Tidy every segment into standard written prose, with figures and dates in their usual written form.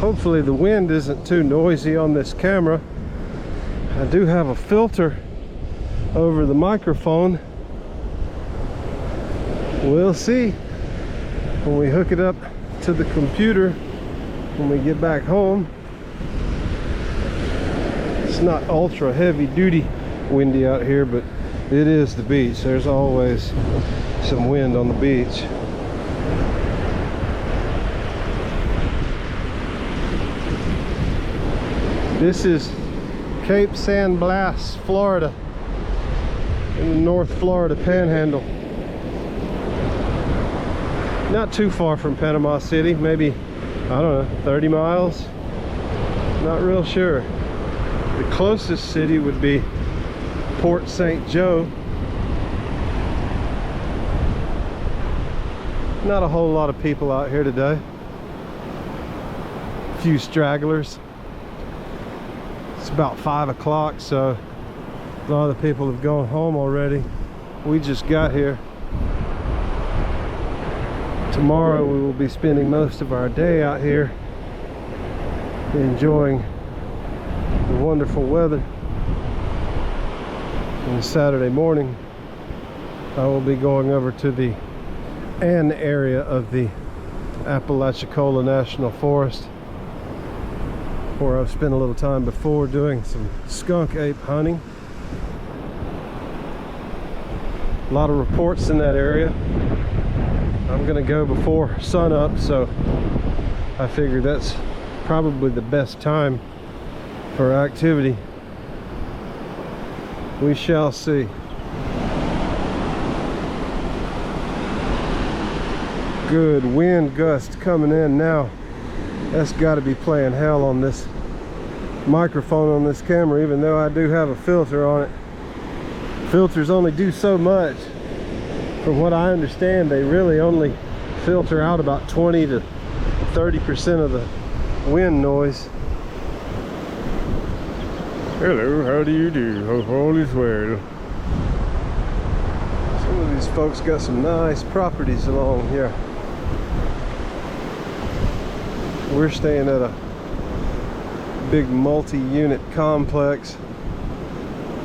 Hopefully the wind isn't too noisy on this camera. I do have a filter over the microphone. We'll see when we hook it up to the computer when we get back home. It's not ultra heavy duty windy out here, but it is the beach. There's always some wind on the beach. This is Cape San Blas, Florida, in the North Florida Panhandle. Not too far from Panama City, maybe, I don't know, 30 miles? Not real sure. The closest city would be Port St. Joe. Not a whole lot of people out here today. A few stragglers. It's about 5 o'clock, so a lot of the people have gone home already. We just got here. Tomorrow we will be spending most of our day out here enjoying the wonderful weather. And Saturday morning I will be going over to an area of the Apalachicola National Forest, where I've spent a little time before doing some skunk ape hunting. A lot of reports in that area. I'm gonna go before sunup, so I figured that's probably the best time for activity. We shall see. Good wind gust coming in now. That's got to be playing hell on this microphone on this camera, even though I do have a filter on it. Filters only do so much. From what I understand, they really only filter out about 20 to 30% of the wind noise. Hello, how do you do? Hope all is well. Some of these folks got some nice properties along here. We're staying at a big multi-unit complex.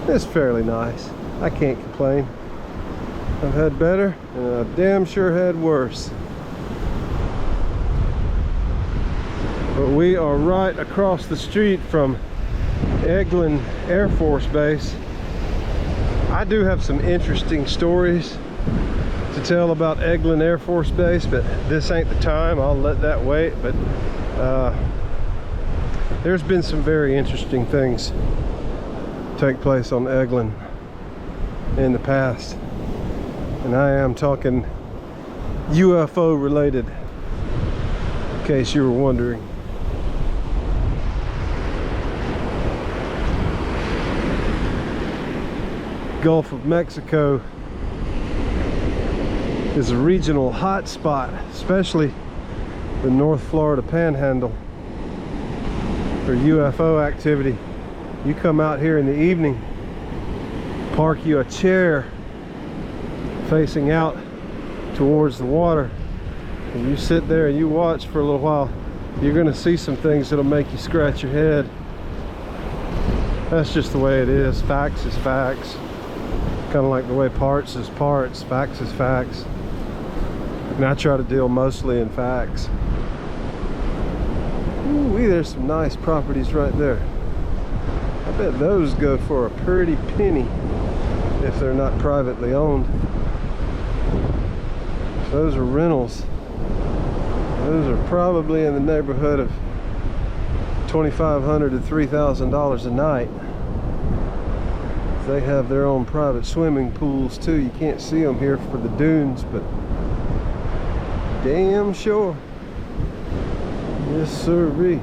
It's fairly nice. I can't complain. I've had better, and I damn sure had worse. But we are right across the street from Eglin Air Force Base. I do have some interesting stories to tell about Eglin Air Force Base, but this ain't the time. I'll let that wait. But there's been some very interesting things take place on Eglin in the past, and I am talking UFO related, in case you were wondering. Gulf of Mexico is a regional hot spot, especially the North Florida Panhandle, for UFO activity. You come out here in the evening, park you a chair facing out towards the water, and you sit there and you watch for a little while. You're going to see some things that'll make you scratch your head. That's just the way it is. Facts is facts. Kind of like the way parts is parts, facts is facts. And I try to deal mostly in facts. Ooh, there's some nice properties right there. I bet those go for a pretty penny if they're not privately owned. Those are rentals. Those are probably in the neighborhood of $2,500 to $3,000 a night. They have their own private swimming pools too. You can't see them here for the dunes, but damn sure. Yes sirree.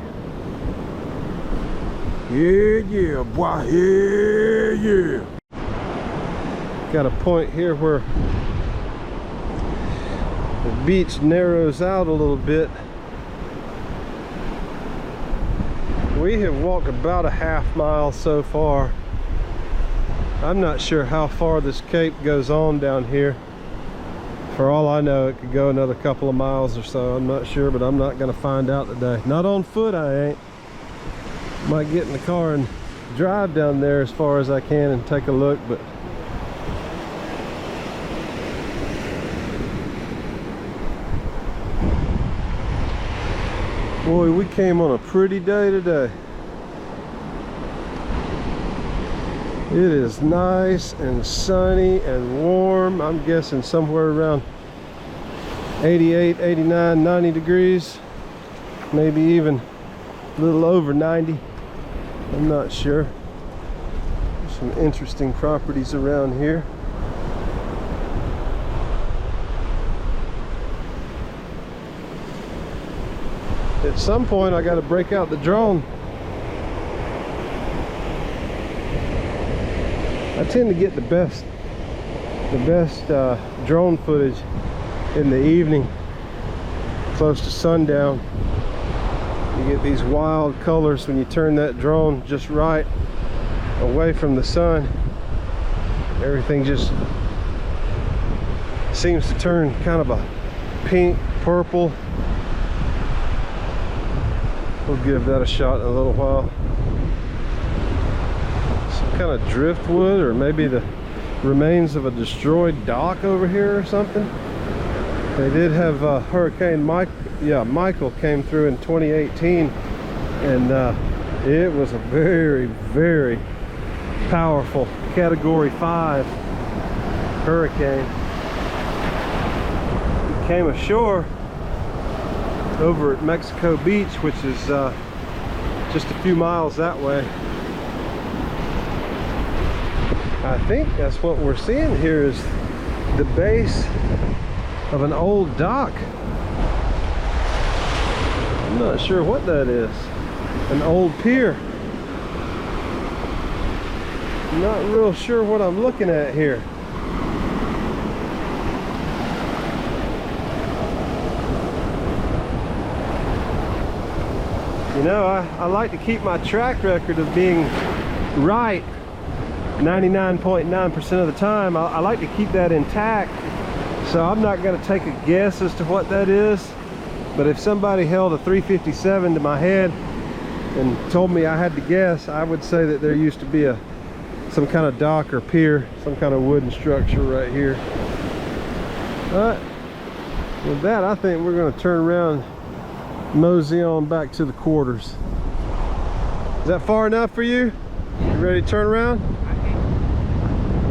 Yeah, boy, yeah. Got a point here where the beach narrows out a little bit. We have walked about a half mile so far. I'm not sure how far this cape goes on down here. For all I know, it could go another couple of miles or so. I'm not sure, but I'm not going to find out today. Not on foot, I ain't. Might get in the car and drive down there as far as I can and take a look, but boy, we came on a pretty day today. It is nice and sunny and warm. I'm guessing somewhere around 88, 89, 90 degrees. Maybe even a little over 90. I'm not sure. There's some interesting properties around here. At some point I got to break out the drone. I tend to get the best drone footage in the evening, close to sundown. You get these wild colors when you turn that drone just right away from the sun. Everything just seems to turn kind of a pink, purple. We'll give that a shot in a little while. Some kind of driftwood, or maybe the remains of a destroyed dock over here or something. They did have Hurricane Michael came through in 2018, and it was a very, very powerful Category 5 hurricane. It came ashore over at Mexico Beach, which is just a few miles that way. I think that's what we're seeing here, is the base of an old dock. I'm not sure what that is. An old pier. I'm not real sure what I'm looking at here. You know, I like to keep my track record of being right 99.9% of the time. I like to keep that intact, so I'm not going to take a guess as to what that is. But if somebody held a 357 to my head and told me I had to guess, I would say that there used to be some kind of dock or pier, some kind of wooden structure right here. But with that, I think we're going to turn around, mosey on back to the quarters. Is that far enough for you? You ready to turn around?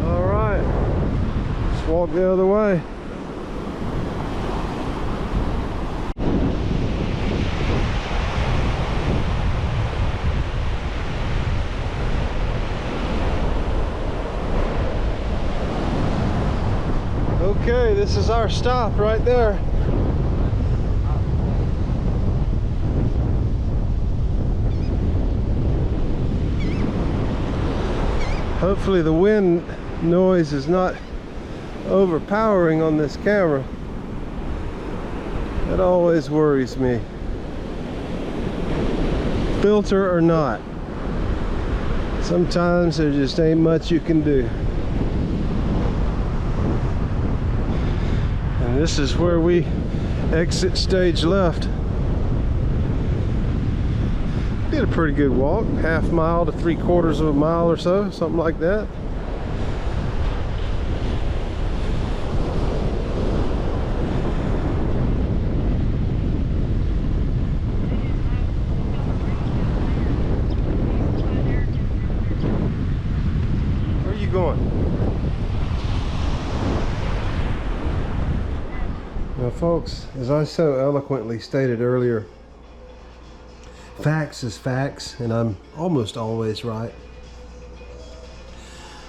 All right, let's walk the other way. Okay, this is our stop right there. Hopefully the wind noise is not overpowering on this camera. That always worries me. Filter or not, sometimes there just ain't much you can do. And this is where we exit stage left. Did a pretty good walk, half mile to 3/4 of a mile or so, something like that. Where are you going? Now folks, as I so eloquently stated earlier, facts is facts, and I'm almost always right.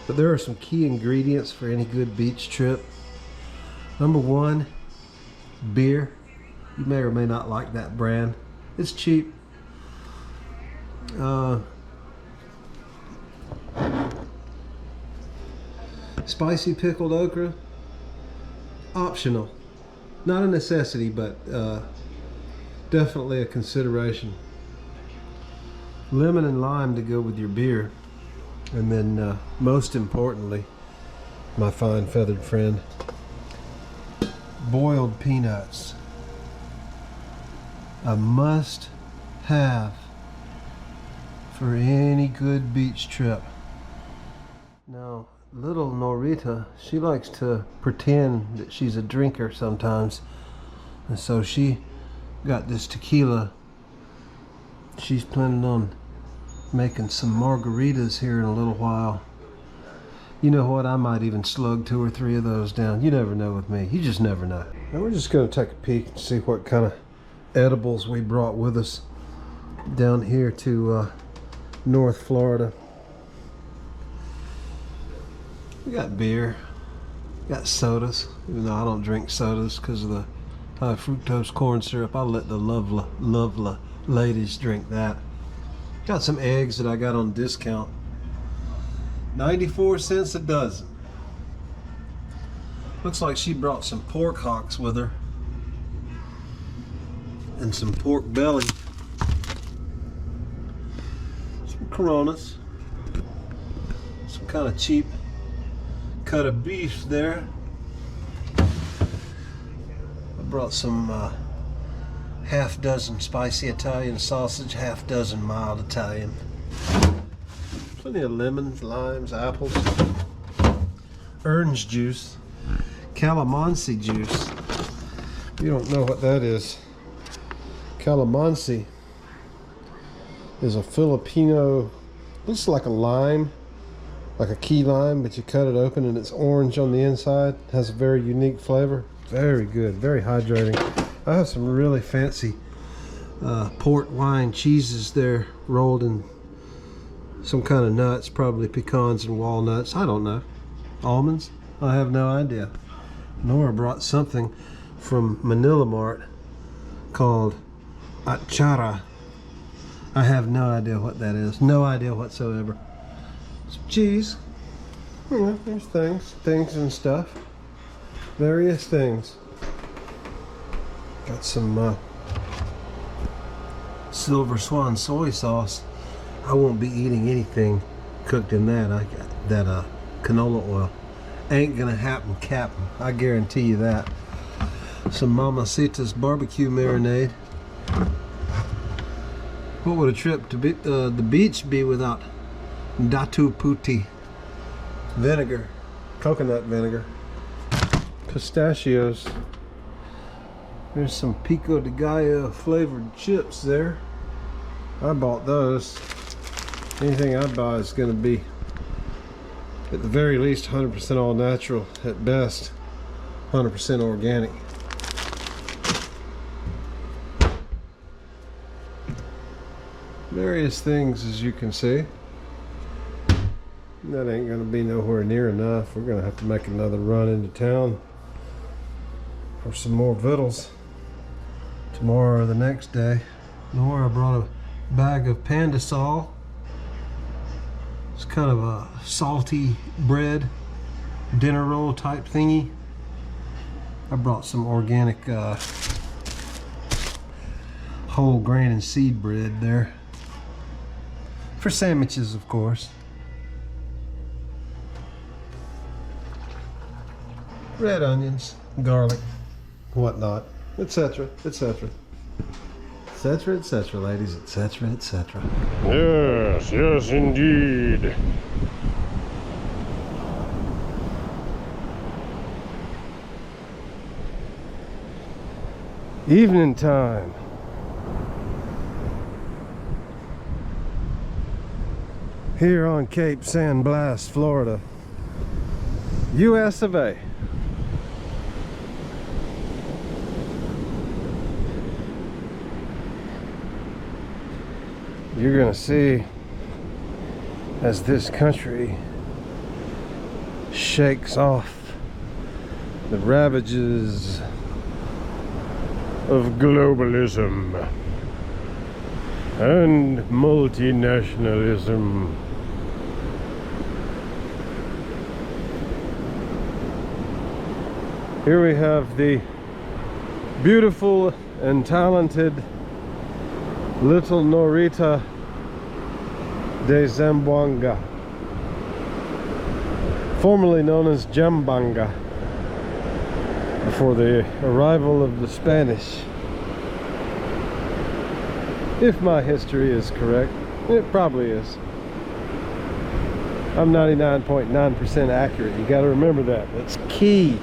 But there are some key ingredients for any good beach trip. Number one, beer. You may or may not like that brand. It's cheap. Spicy pickled okra, optional. Not a necessity, but definitely a consideration. Lemon and lime to go with your beer. And then most importantly, my fine feathered friend, boiled peanuts. A must have for any good beach trip. Now, little Norita, she likes to pretend that she's a drinker sometimes. And so she got this tequila. She's planning on making some margaritas here in a little while. You know what, I might even slug 2 or 3 of those down. You never know with me. You just never know. Now we're just going to take a peek and see what kind of edibles we brought with us down here to North Florida. We got beer, got sodas, even though I don't drink sodas because of the high fructose corn syrup. I'll let the lovely ladies drink that. Got some eggs that I got on discount. 94 cents a dozen. Looks like she brought some pork hocks with her. And some pork belly. Some Coronas. Some kind of cheap cut of beef there. I brought some half dozen spicy Italian sausage, half dozen mild Italian. Plenty of lemons, limes, apples, orange juice, calamansi juice. You don't know what that is. Calamansi is a Filipino, looks like a lime, like a key lime, but you cut it open and it's orange on the inside. It has a very unique flavor. Very good, very hydrating. I have some really fancy port wine cheeses there rolled in some kind of nuts, probably pecans and walnuts. I don't know. Almonds? I have no idea. Nora brought something from Manila Mart called achara. I have no idea what that is. No idea whatsoever. Some cheese. You know, there's things and stuff. Various things. Got some Silver Swan soy sauce. I won't be eating anything cooked in that. I got that canola oil. Ain't gonna happen, Captain. I guarantee you that. Some Mamacita's barbecue marinade. What would a trip to the beach be without Datu Puti vinegar, coconut vinegar? Pistachios. There's some Pico de Gallo flavored chips there. I bought those. Anything I buy is going to be at the very least 100% all natural, at best 100% organic. Various things, as you can see. That ain't going to be nowhere near enough. We're going to have to make another run into town for some more victuals tomorrow or the next day. Nora brought a bag of pandesal. It's kind of a salty bread, dinner roll type thingy. I brought some organic whole grain and seed bread there. For sandwiches, of course. Red onions, garlic, whatnot, etc., etc. Etc., etc., ladies, etc., etc. Yes, yes, indeed. Evening time. Here on Cape San Blas, Florida, US of A. You're gonna see as this country shakes off the ravages of globalism and multinationalism. Here we have the beautiful and talented little Norita de Zamboanga, formerly known as Jambanga, a before the arrival of the Spanish. If my history is correct, it probably is. I'm 99.9% accurate. You got to remember that. That's key.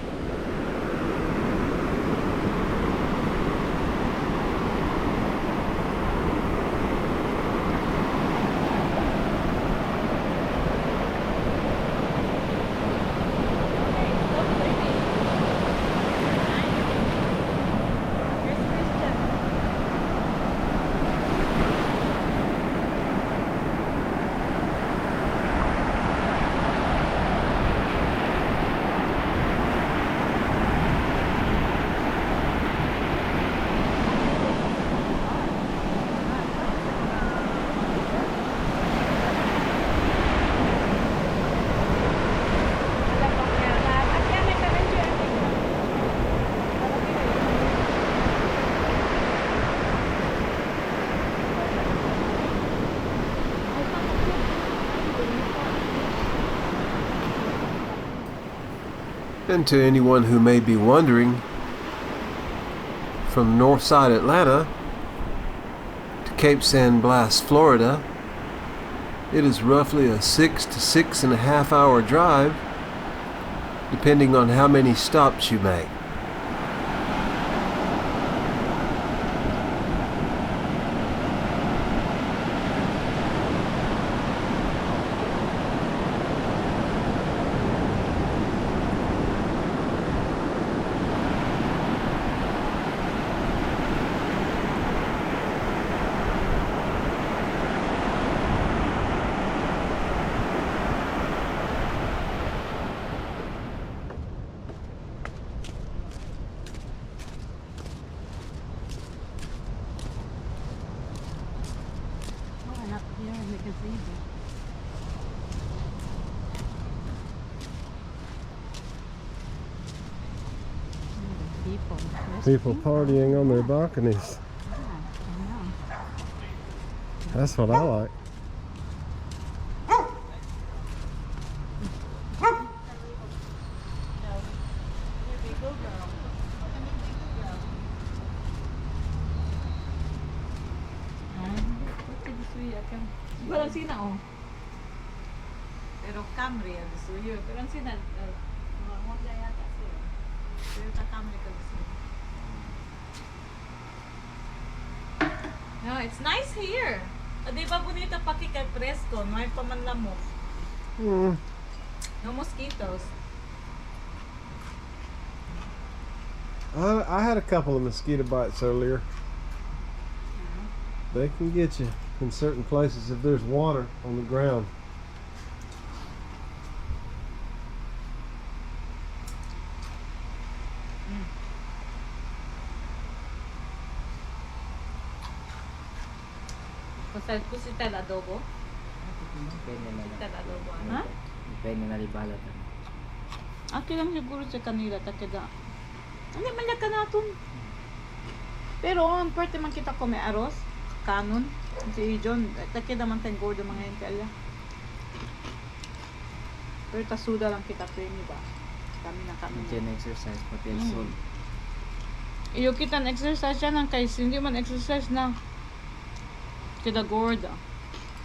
And to anyone who may be wondering, from Northside Atlanta to Cape San Blas, Florida, it is roughly a 6 to 6.5 hour drive, depending on how many stops you make. People partying on their balconies. That's what I like. Walang sina oh. Pero Camry ang gusto yun. Pero ang sina, mga Honda yata siya. Pero ta Camry ka gusto. No, it's nice here. Di ba bonito pakikay presko? No hay pamanlamok. No mosquitoes. I had a couple of mosquito bites earlier. They can get you in certain places if there's water on the ground. Kusita el adobo? Kusita el adobo, ha? Depende na libalat. Aki lang siguro sa kanila, takeda. Ano man ka natin? Pero ang parte man kita ko may aros, kanon. Si John, takeda man tayong gordo mga yun pero tasuda lang kita premi ba? Kami na. Exercise, pati el sol. Iyo kita exercise yan ang kay hindi man exercise na. Kada gorda.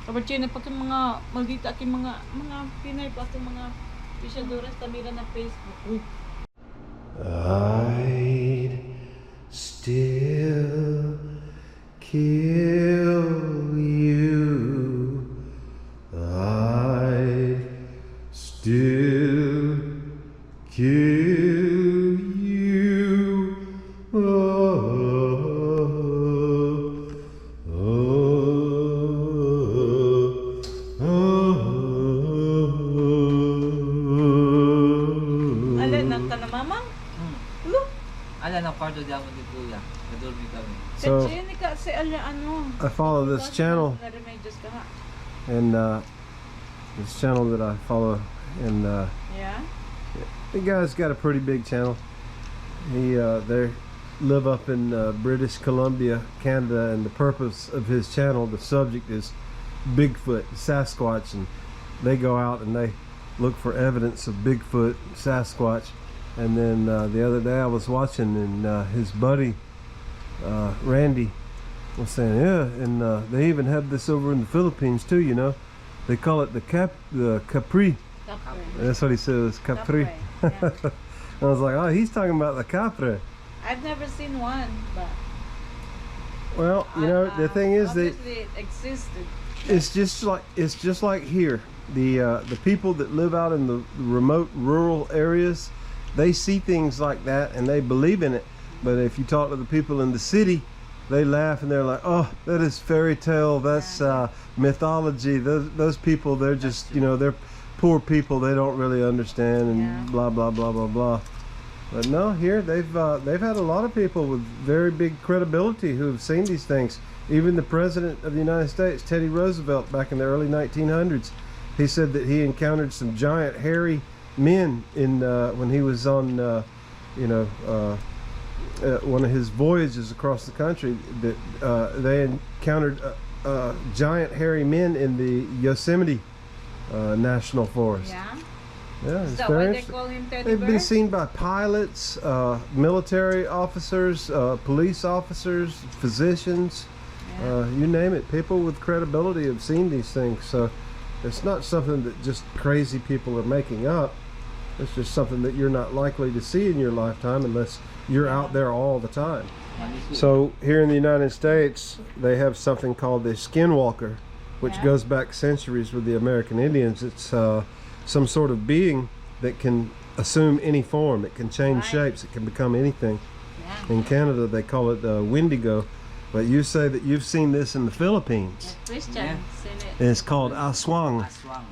Kapag chine pa kang mga maldita aking mga Pinay pa akong mga pisyadoras tamira na Facebook. Uy. I'd still kill you. I'd still kill you. So I follow this channel, and this channel that I follow, and yeah, the guy's got a pretty big channel. He they live up in British Columbia, Canada, and the purpose of his channel, the subject is Bigfoot, Sasquatch, and they go out and they look for evidence of Bigfoot, Sasquatch. And then the other day I was watching, and his buddy Randy was saying, yeah, and they even have this over in the Philippines too. You know, they call it the capri. Capre. That's what he says, capri. Yeah. I was like, oh, he's talking about the capre. I've never seen one, but Well, you know, the thing is that obviously it existed. it's just like here. The people that live out in the remote rural areas, they see things like that and they believe in it. But if you talk to the people in the city, they laugh and they're like, oh, that is fairy tale, that's mythology. Those people, they're just, you know, they're poor people, they don't really understand, and blah blah blah blah blah. But no, here they've had a lot of people with very big credibility who have seen these things. Even the President of the United States, Teddy Roosevelt, back in the early 1900s, he said that he encountered some giant hairy men in when he was on one of his voyages across the country, that they encountered giant hairy men in the Yosemite National Forest. Yeah, Is it's that very why they interesting. call him Teddy They've Bear? been seen by pilots, military officers, police officers, physicians, you name it. People with credibility have seen these things. So it's not something that just crazy people are making up. It's just something that you're not likely to see in your lifetime unless you're out there all the time. So here in the United States, they have something called the skinwalker, which goes back centuries with the American Indians. It's some sort of being that can assume any form. It can change shapes. It can become anything. In Canada, they call it Wendigo. But you say that you've seen this in the Philippines. Christian seen it. It's called aswang. Aswang.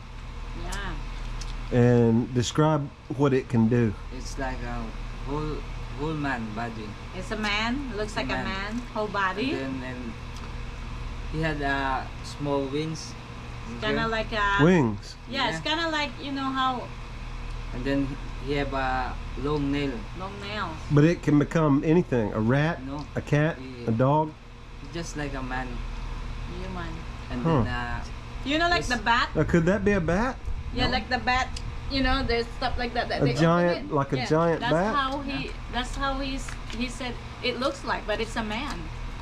Yeah. And describe what it can do. It's like a whole man body. It's a man. Looks like a man. Whole body. And then he had small wings. Kind of like a Wings. Yeah, it's kind of like, you know how And then he have a long nail. long nails. But it can become anything. A rat, No. a cat, a dog. He's just like a man. Human. And Huh. then You know, like Yes. the bat. Could that be a bat? Yeah, No. like the bat. You know, there's stuff like that. That A they giant- open it. like a giant that's bat? How he. That's how he said it looks like, but it's a man.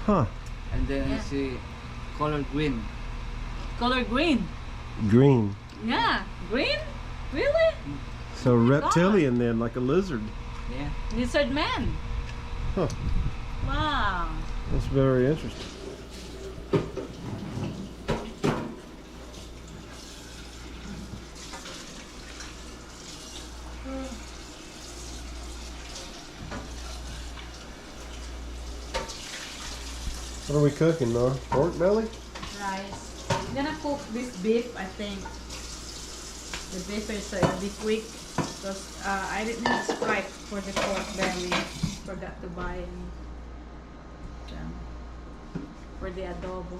Huh. and then Yeah. you see color green. Color green. Green. Yeah, green. Really? So reptilian then, like a lizard. Yeah. Lizard man. Huh. Wow. That's very interesting. What are we cooking, Nora? Pork belly? Rice. I'm gonna cook this beef, I think. The beef is a bit quick because I didn't have Sprite for the pork belly. Forgot to buy and for the adobo.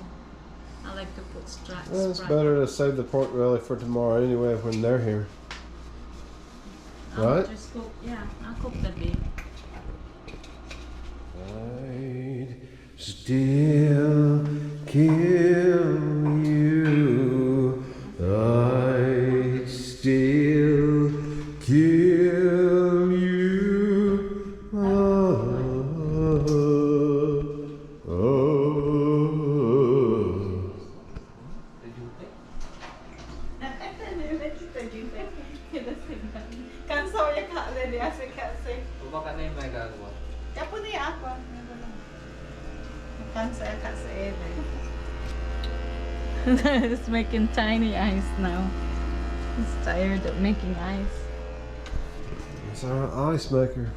I like to put Sprite. Well, it's better to save the pork belly for tomorrow anyway when they're here. I'll Right? just cook, yeah, I'll cook the beef. I'd still kill you. I'd still kill you. Baka na yung may gagawa. It's making tiny eyes now. He's tired of making eyes. It's our ice maker.